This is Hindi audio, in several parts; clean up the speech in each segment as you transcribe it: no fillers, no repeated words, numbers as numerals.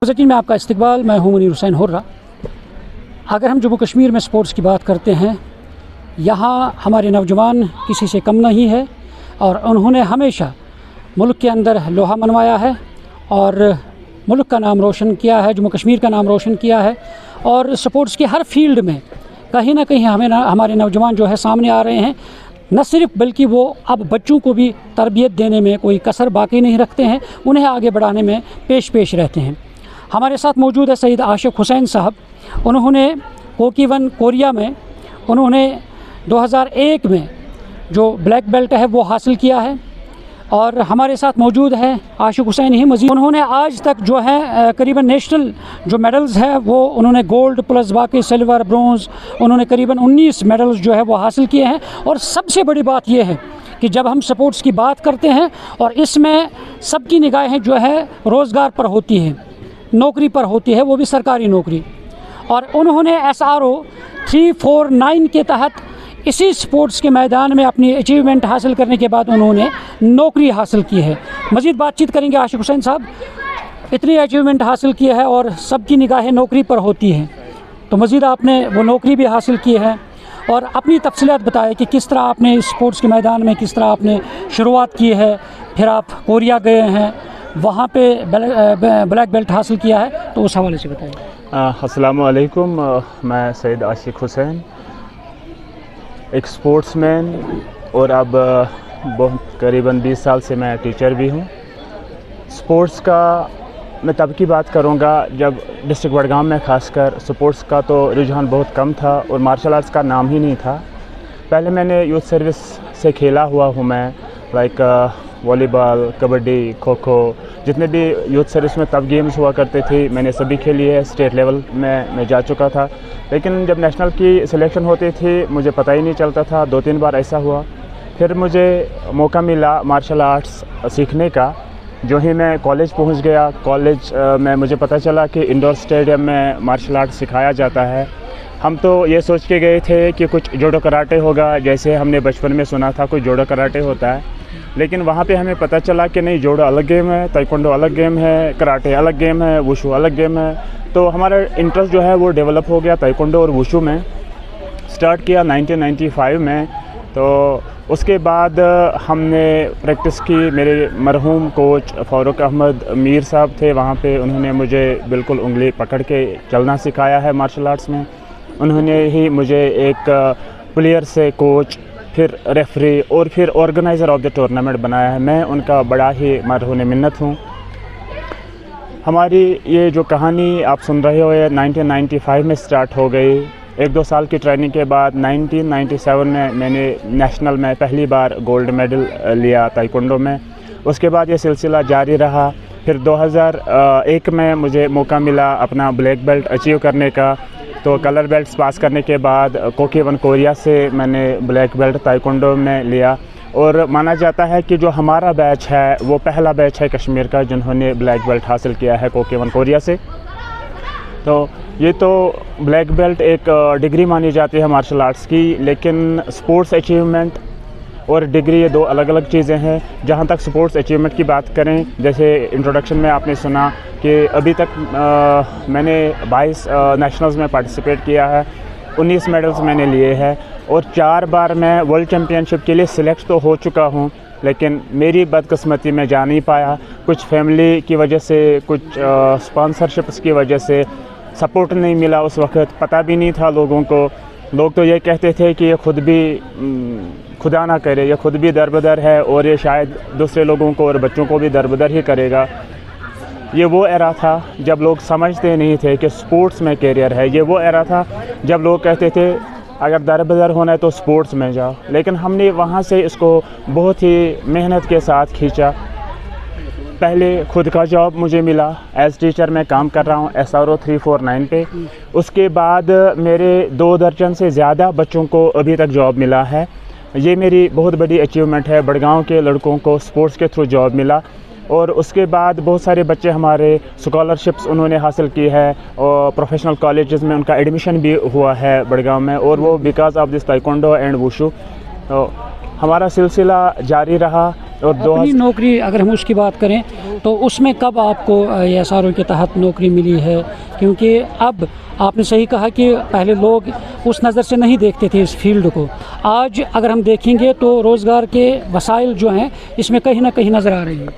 बुलेटिन में आपका इस्तकबाल। मैं हूं मुनीर हुसैन हुर्रा। अगर हम जम्मू कश्मीर में स्पोर्ट्स की बात करते हैं, यहाँ हमारे नौजवान किसी से कम नहीं है और उन्होंने हमेशा मुल्क के अंदर लोहा मनवाया है और मुल्क का नाम रोशन किया है, जम्मू कश्मीर का नाम रोशन किया है। और स्पोर्ट्स के हर फील्ड में कहीं ना कहीं हमारे नौजवान जो है सामने आ रहे हैं। न सिर्फ बल्कि वो अब बच्चों को भी तरबियत देने में कोई कसर बाकी नहीं रखते हैं, उन्हें आगे बढ़ाने में पेश रहते हैं। हमारे साथ मौजूद है सईद आशिक हुसैन साहब। उन्होंने कोकीवन कोरिया में उन्होंने 2001 में जो ब्लैक बेल्ट है वो हासिल किया है। और हमारे साथ मौजूद है आशिक हुसैन ही मज़ीद। उन्होंने आज तक जो है करीबन नेशनल जो मेडल्स है वो उन्होंने गोल्ड प्लस बाकी सिल्वर ब्रोंज़ उन्होंने करीबन 19 मेडल्स जो है वो हासिल किए हैं। और सबसे बड़ी बात ये है कि जब हम स्पोर्ट्स की बात करते हैं और इसमें सबकी निगाहें जो है रोज़गार पर होती है, नौकरी पर होती है, वो भी सरकारी नौकरी। और उन्होंने SRO 349 के तहत इसी स्पोर्ट्स के मैदान में अपनी अचीवमेंट हासिल करने के बाद उन्होंने नौकरी हासिल की है। मज़ीद बातचीत करेंगे आशिक हुसैन साहब। इतनी अचीवमेंट हासिल की है और सबकी निगाहें नौकरी पर होती हैं, तो मज़ीद आपने वो नौकरी भी हासिल की है। और अपनी तफसीलात बताएं कि किस तरह आपने स्पोर्ट्स के मैदान में किस तरह आपने शुरुआत की है, फिर आप कोरिया गए हैं, वहाँ पे ब्लैक बेल्ट हासिल किया है, तो उस हवाले से बताइए। अस्सलामु अलैकुम। मैं सईद आशिक हुसैन, एक स्पोर्ट्समैन और अब बहुत करीबन 20 साल से मैं टीचर भी हूँ। स्पोर्ट्स का मैं तब की बात करूँगा जब डिस्ट्रिक्ट बडगाम में ख़ासकर स्पोर्ट्स का तो रुझान बहुत कम था और मार्शल आर्ट्स का नाम ही नहीं था। पहले मैंने यूथ सर्विस से खेला हुआ हूँ मैं, लाइक वॉलीबॉल, कबड्डी, खो खो, जितने भी यूथ सर्विस में तब गेम्स हुआ करते थे मैंने सभी खेली है। स्टेट लेवल में मैं जा चुका था, लेकिन जब नेशनल की सिलेक्शन होती थी मुझे पता ही नहीं चलता था। 2-3 बार ऐसा हुआ। फिर मुझे मौका मिला मार्शल आर्ट्स सीखने का। जो ही मैं कॉलेज पहुंच गया, कॉलेज में मुझे पता चला कि इंडोर स्टेडियम में मार्शल आर्ट्स सिखाया जाता है। हम तो ये सोच के गए थे कि कुछ जोडो कराटे होगा, जैसे हमने बचपन में सुना था कुछ जोडो कराटे होता है, लेकिन वहाँ पे हमें पता चला कि नहीं, जोडो अलग गेम है, ताइक्वांडो अलग गेम है, कराटे अलग गेम है, वुशु अलग गेम है। तो हमारा इंटरेस्ट जो है वो डेवलप हो गया ताइक्वांडो और वुशु में। स्टार्ट किया 1995 में। तो उसके बाद हमने प्रैक्टिस की। मेरे मरहूम कोच फ़ारूक अहमद मीर साहब थे वहाँ पे, उन्होंने मुझे बिल्कुल उंगली पकड़ के चलना सिखाया है मार्शल आर्ट्स में। उन्होंने ही मुझे एक प्लेयर से कोच, फिर रेफरी और फिर ऑर्गेनाइज़र ऑफ द टूर्नामेंट बनाया है। मैं उनका बड़ा ही मरहून मिन्नत हूँ। हमारी ये जो कहानी आप सुन रहे हो ये 1995 में स्टार्ट हो गई। 1-2 साल की ट्रेनिंग के बाद 1997 में मैंने नेशनल में पहली बार गोल्ड मेडल लिया ताइक्वांडो में। उसके बाद ये सिलसिला जारी रहा। फिर 2001 में मुझे मौका मिला अपना ब्लैक बेल्ट अचीव करने का। तो कलर बेल्ट्स पास करने के बाद कोकीवन कोरिया से मैंने ब्लैक बेल्ट ताइक्वांडो में लिया। और माना जाता है कि जो हमारा बैच है वो पहला बैच है कश्मीर का जिन्होंने ब्लैक बेल्ट हासिल किया है कोकीवन कोरिया से। तो ये तो ब्लैक बेल्ट एक डिग्री मानी जाती है मार्शल आर्ट्स की, लेकिन स्पोर्ट्स अचीवमेंट और डिग्री ये 2 अलग अलग चीज़ें हैं। जहाँ तक स्पोर्ट्स अचीवमेंट की बात करें, जैसे इंट्रोडक्शन में आपने सुना कि अभी तक मैंने 22 नेशनल्स में पार्टिसिपेट किया है, 19 मेडल्स मैंने लिए हैं और 4 बार मैं वर्ल्ड चैम्पियनशिप के लिए सिलेक्ट तो हो चुका हूँ, लेकिन मेरी बदकिस्मती में जा नहीं पाया। कुछ फैमिली की वजह से, कुछ स्पॉन्सरशिप्स की वजह से सपोर्ट नहीं मिला। उस वक्त पता भी नहीं था लोगों को। लोग तो ये कहते थे कि ये खुद भी खुदा ना करे, ये खुद भी दरबदर है और ये शायद दूसरे लोगों को और बच्चों को भी दरबदर ही करेगा। ये वो एरा था जब लोग समझते नहीं थे कि स्पोर्ट्स में कैरियर है। ये वो एरा था जब लोग कहते थे अगर दरबदर होना है तो स्पोर्ट्स में जाओ। लेकिन हमने वहाँ से इसको बहुत ही मेहनत के साथ खींचा। पहले खुद का जॉब मुझे मिला, एज टीचर मैं काम कर रहा हूँ SRO 349 पे। उसके बाद मेरे 2 दर्जन से ज़्यादा बच्चों को अभी तक जॉब मिला है। ये मेरी बहुत बड़ी अचीवमेंट है। बडगांव के लड़कों को स्पोर्ट्स के थ्रू जॉब मिला। और उसके बाद बहुत सारे बच्चे हमारे स्कॉलरशिप्स उन्होंने हासिल की है और प्रोफेशनल कॉलेजेस में उनका एडमिशन भी हुआ है बडगांव में, और वो because of this taekwondo and wushu. तो हमारा सिलसिला जारी रहा। और अपनी नौकरी अगर हम उसकी बात करें तो उसमें कब आपको SRO के तहत नौकरी मिली है? क्योंकि अब आपने सही कहा कि पहले लोग उस नज़र से नहीं देखते थे इस फील्ड को। आज अगर हम देखेंगे तो रोज़गार के वसाइल जो हैं इसमें कहीं ना कहीं नज़र आ रही हैं।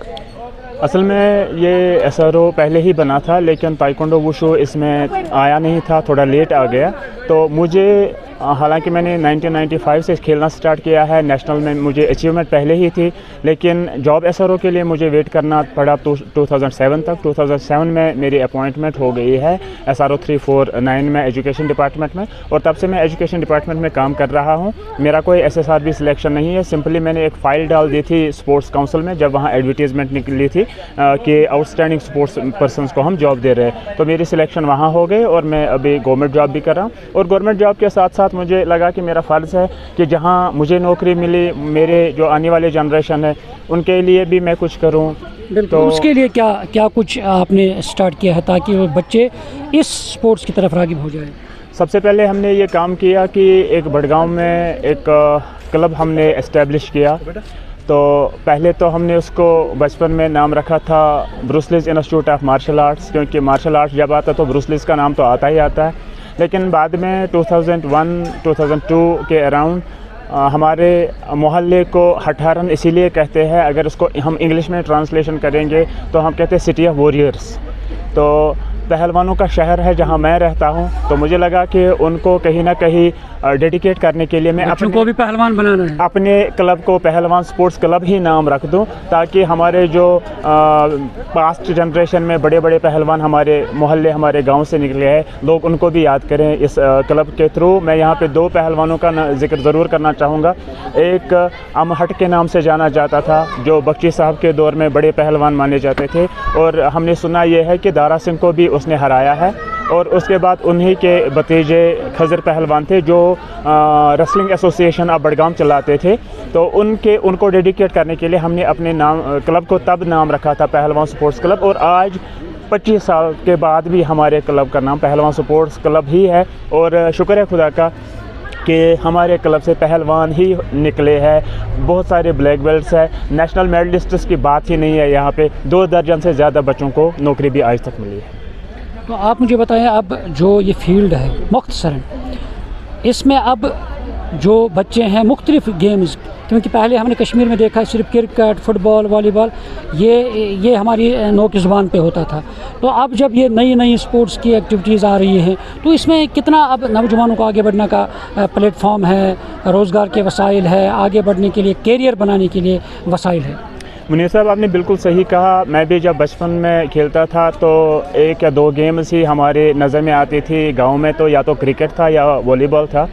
असल में ये SRO पहले ही बना था, लेकिन ताइक्वांडो वुशु इसमें आया नहीं था, थोड़ा लेट आ गया। तो मुझे, हालांकि मैंने 1995 से खेलना स्टार्ट किया है, नेशनल में मुझे अचीवमेंट पहले ही थी, लेकिन जॉब SRO के लिए मुझे वेट करना पड़ा 2007 तक। 2007 में मेरी अपॉइंटमेंट हो गई है SRO 349 में, एजुकेशन डिपार्टमेंट में, और तब से मैं एजुकेशन डिपार्टमेंट में काम कर रहा हूँ। मेरा कोई SSRB सिलेक्शन नहीं है, सिंपली मैंने एक फ़ाइल डाल दी थी स्पोर्ट्स काउंसिल में, जब वहाँ एडवर्टीज़मेंट निकली थी कि आउटस्टैंडिंग स्पोर्ट्स पर्सनस को हम जॉब दे रहे हैं। तो मेरी सिलेक्शन वहाँ हो गई और मैं अभी गवर्नमेंट जॉब भी कर रहा हूँ। और गवर्नमेंट जॉब के साथ साथ मुझे लगा कि मेरा फ़र्ज़ है कि जहाँ मुझे नौकरी मिली, मेरे जो आने वाले जनरेशन है उनके लिए भी मैं कुछ करूँ। तो उसके लिए क्या क्या कुछ आपने स्टार्ट किया है ताकि वो बच्चे इस स्पोर्ट्स की तरफ राग़िब हो जाए? सबसे पहले हमने ये काम किया कि एक बड़गांव में एक क्लब हमने इस्टेब्लिश किया। तो पहले तो हमने उसको बचपन में नाम रखा था Bruce Lee's institute of martial arts, क्योंकि मार्शल आर्ट्स जब आता तो ब्रूस लीज का नाम तो आता ही आता है। लेकिन बाद में 2001-2002 के अराउंड हमारे मोहल्ले को हठारन इसीलिए कहते हैं, अगर उसको हम इंग्लिश में ट्रांसलेशन करेंगे तो हम कहते हैं सिटी ऑफ वॉरियर्स। तो पहलवानों का शहर है जहां मैं रहता हूं, तो मुझे लगा कि उनको कहीं ना कहीं डेडिकेट करने के लिए मैं बच्चों को भी पहलवान बनाना है, अपने क्लब को पहलवान स्पोर्ट्स क्लब ही नाम रख दूं, ताकि हमारे जो पास्ट जनरेशन में बड़े बड़े पहलवान हमारे मोहल्ले, हमारे गांव से निकले हैं, लोग उनको भी याद करें इस क्लब के थ्रू। मैं यहाँ पे दो पहलवानों का जिक्र ज़रूर करना चाहूँगा। एक अमहट के नाम से जाना जाता था, जो बख्शी साहब के दौर में बड़े पहलवान माने जाते थे, और हमने सुना यह है कि दारा सिंह को भी उसने हराया है। और उसके बाद उन्हीं के भतीजे खजर पहलवान थे जो रेसलिंग एसोसिएशन ऑफ बड़गाम चलाते थे। तो उनको डेडिकेट करने के लिए हमने अपने नाम क्लब को तब नाम रखा था पहलवान स्पोर्ट्स क्लब। और आज 25 साल के बाद भी हमारे क्लब का नाम पहलवान स्पोर्ट्स क्लब ही है। और शुक्र है खुदा का कि हमारे क्लब से पहलवान ही निकले हैं। बहुत सारे ब्लैक बेल्ट्स हैं, नेशनल मेडलिस्ट्स की बात ही नहीं है। यहाँ पे 2 दर्जन से ज़्यादा बच्चों को नौकरी भी आज तक मिली है। तो आप मुझे बताएं, अब जो ये फील्ड है मुख्तसरन, इसमें अब जो बच्चे हैं मुख्तलिफ गेम्स, क्योंकि पहले हमने कश्मीर में देखा सिर्फ क्रिकेट, फुटबॉल, वॉलीबॉल, ये हमारी नोक ज़ुबान पे होता था। तो अब जब ये नई नई स्पोर्ट्स की एक्टिविटीज़ आ रही हैं, तो इसमें कितना अब नौजवानों को आगे बढ़ने का प्लेटफॉर्म है, रोज़गार के वसाइल है, आगे बढ़ने के लिए, कैरियर बनाने के लिए वसाइल है? मुनीर साहब, आपने बिल्कुल सही कहा। मैं भी जब बचपन में खेलता था तो 1 या 2 गेम्स ही हमारे नज़र में आती थी। गांव में तो या तो क्रिकेट था या वॉलीबॉल था।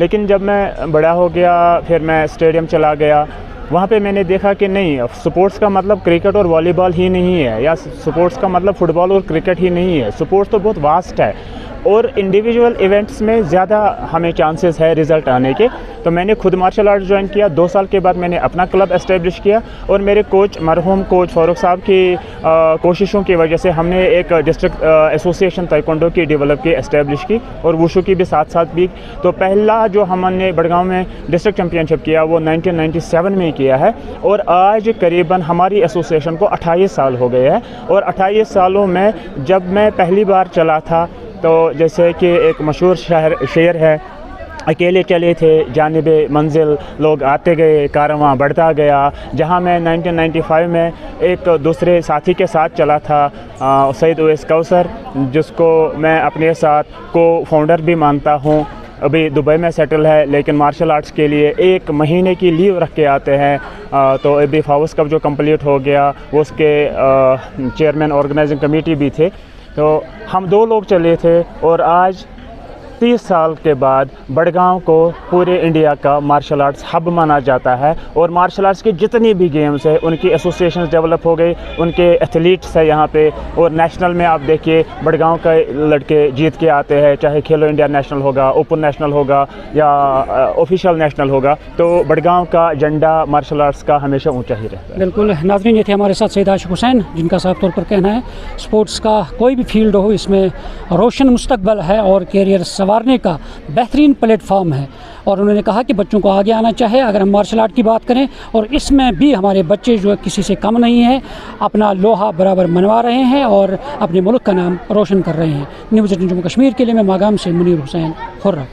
लेकिन जब मैं बड़ा हो गया, फिर मैं स्टेडियम चला गया, वहाँ पे मैंने देखा कि नहीं, स्पोर्ट्स का मतलब क्रिकेट और वॉलीबॉल ही नहीं है, या स्पोर्ट्स का मतलब फ़ुटबॉल और क्रिकेट ही नहीं है। स्पोर्ट्स तो बहुत वास्ट है और इंडिविजुअल इवेंट्स में ज़्यादा हमें चांसेस है रिज़ल्ट आने के। तो मैंने खुद मार्शल आर्ट्स ज्वाइन किया। 2 साल के बाद मैंने अपना क्लब एस्टेब्लिश किया, और मेरे कोच मरहूम कोच फारूक साहब की कोशिशों की वजह से हमने एक डिस्ट्रिक्ट एसोसिएशन ताइक्वांडो की डेवलप की, एस्टेब्लिश की, और वुशु की भी साथ साथ भी। तो पहला जो हमने बड़गांव में डिस्ट्रिक्ट चैम्पियनशिप किया वो 1997 में किया है, और आज करीबन हमारी एसोसिएशन को 28 साल हो गए हैं। और 28 सालों में जब मैं पहली बार चला था, तो जैसे कि एक मशहूर शेर है, अकेले चले थे जानिबे मंजिल, लोग आते गए, कारवां बढ़ता गया। जहां मैं 1995 में एक दूसरे साथी के साथ चला था, सईद उवैस कौसर, जिसको मैं अपने साथ को फाउंडर भी मानता हूं। अभी दुबई में सेटल है, लेकिन मार्शल आर्ट्स के लिए 1 महीने की लीव रख के आते हैं। तो अभी फाउस कप जो कंप्लीट हो गया, वो उसके चेयरमैन ऑर्गेनाइजिंग कमेटी भी थे। तो हम 2 लोग चले थे, और आज 30 साल के बाद बड़गांव को पूरे इंडिया का मार्शल आर्ट्स हब माना जाता है। और मार्शल आर्ट्स की जितनी भी गेम्स है उनकी एसोसिएशंस डेवलप हो गई, उनके एथलीट्स है यहाँ पे। और नेशनल में आप देखिए बड़गांव के लड़के जीत के आते हैं, चाहे खेलो इंडिया नेशनल होगा, ओपन नेशनल होगा, या ऑफिशियल नेशनल होगा। तो बड़गांव का झंडा मार्शल आर्ट्स का हमेशा ऊँचा ही रहता है। बिल्कुल नाज़रीन, ये थे हमारे साथ सईद आशिक हुसैन, जिनका साफ तौर पर कहना है स्पोर्ट्स का कोई भी फील्ड हो, इसमें रोशन मुस्तकबल है और कैरियर सवाल संवारने का बेहतरीन प्लेटफॉर्म है। और उन्होंने कहा कि बच्चों को आगे आना चाहिए। अगर हम मार्शल आर्ट की बात करें, और इसमें भी हमारे बच्चे जो है किसी से कम नहीं हैं, अपना लोहा बराबर मनवा रहे हैं और अपने मुल्क का नाम रोशन कर रहे हैं। न्यूज़ 18 जम्मू कश्मीर के लिए मैं मागाम से मुनीर हुसैन हुर्रा।